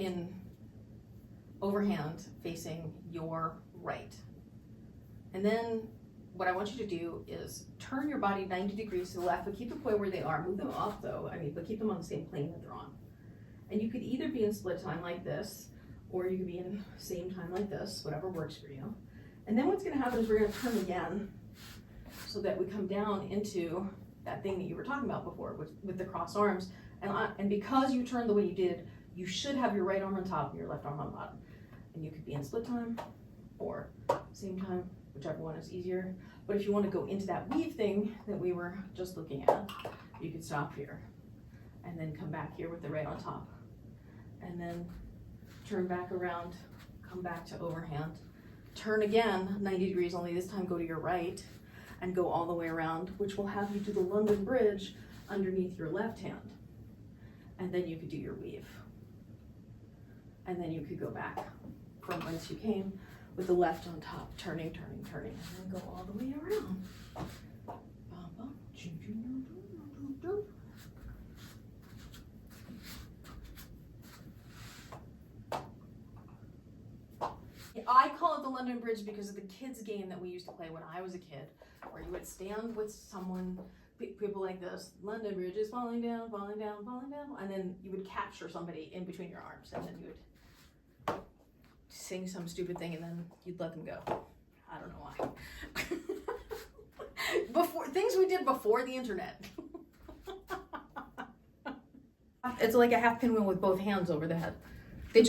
in overhand facing your right. And then what I want you to do is turn your body 90 degrees to the left, but keep the poi where they are. Move them off though, but keep them on the same plane that they're on. And you could either be in split time like this, or you could be in same time like this, whatever works for you. And then what's gonna happen is we're gonna turn again so that we come down into that thing that you were talking about before with the crossed arms. And because you turned the way you did, you should have your right arm on top and your left arm on bottom. And you could be in split time or same time, whichever one is easier. But if you want to go into that weave thing that we were just looking at, you could stop here and then come back here with the right on top. And then turn back around, come back to overhand. Turn again 90 degrees, only this time go to your right and go all the way around, which will have you do the London Bridge underneath your left hand. And then you could do your weave. And then you could go back from whence you came with the left on top, turning, turning, turning, and then go all the way around. I call it the London Bridge because of the kids' game that we used to play when I was a kid, where you would stand with someone, people like this, London Bridge is falling down, falling down, falling down, and then you would capture somebody in between your arms, and then you would sing some stupid thing, and then you'd let them go. I don't know why. Before things we did before the internet. It's like a half pinwheel with both hands over the head. They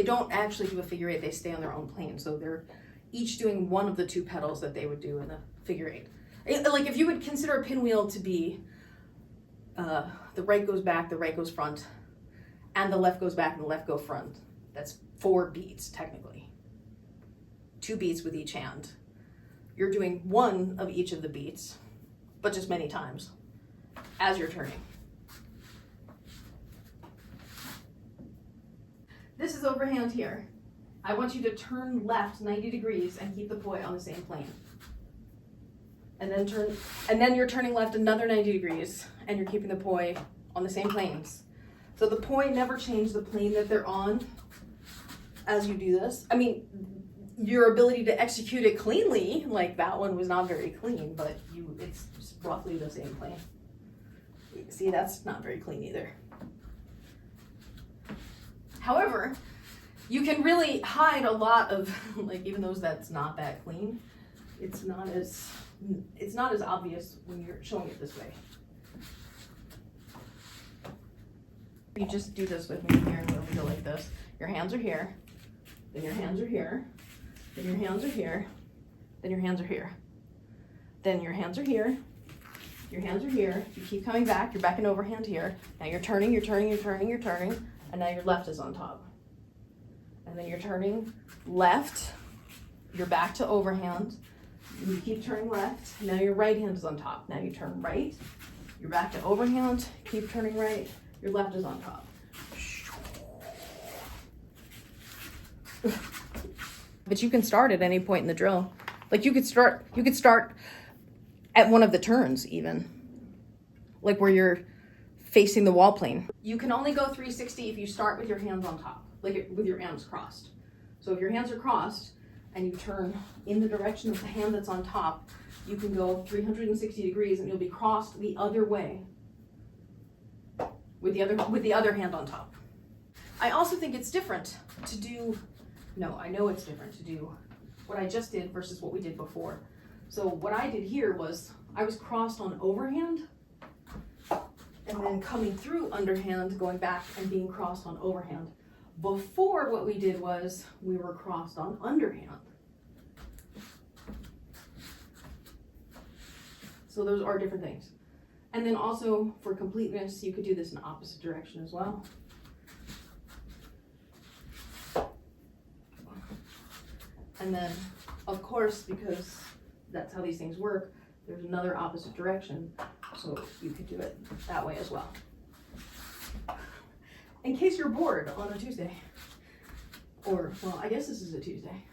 don't actually do a figure eight. They stay on their own plane. So they're each doing one of the two pedals that they would do in a figure eight. Like if you would consider a pinwheel to be the right goes back, the right goes front, and the left goes back and the left go front. That's 4 beats technically. 2 beats with each hand. You're doing one of each of the beats, but just many times as you're turning. This is overhand here. I want you to turn left 90 degrees and keep the poi on the same plane. And then you're turning left another 90 degrees and you're keeping the poi on the same planes. So the poi never change the plane that they're on as you do this. I mean, your ability to execute it cleanly, like that one was not very clean, but it's roughly the same plane. See, that's not very clean either. However, you can really hide a lot of, like, even though that's not that clean, it's not as obvious when you're showing it this way. You just do this with me here, and we go like this. Your hands are here, then your hands are here, then your hands are here, then your hands are here, then your hands are here, your hands are here. You keep coming back. You're back in overhand here. Now you're turning, you're turning, you're turning, you're turning. And now your left is on top. And then you're turning left, you're back to overhand. You keep turning left, now your right hand is on top. Now you turn right, you're back to overhand, keep turning right, your left is on top. But you can start at any point in the drill. Like you could start at one of the turns even. Like where you're facing the wall plane. You can only go 360 if you start with your hands on top, like with your arms crossed. So if your hands are crossed and you turn in the direction of the hand that's on top, you can go 360 degrees and you'll be crossed the other way with the other hand on top. I also think it's different to do, I know it's different to do what I just did versus what we did before. So what I did here was I was crossed on overhand, and then coming through underhand, going back and being crossed on overhand. Before, what we did was we were crossed on underhand. So those are different things. And then also for completeness, you could do this in the opposite direction as well. And then, of course, because that's how these things work, there's another opposite direction. So you could do it that way as well. In case you're bored on a Tuesday. Or, well, I guess this is a Tuesday.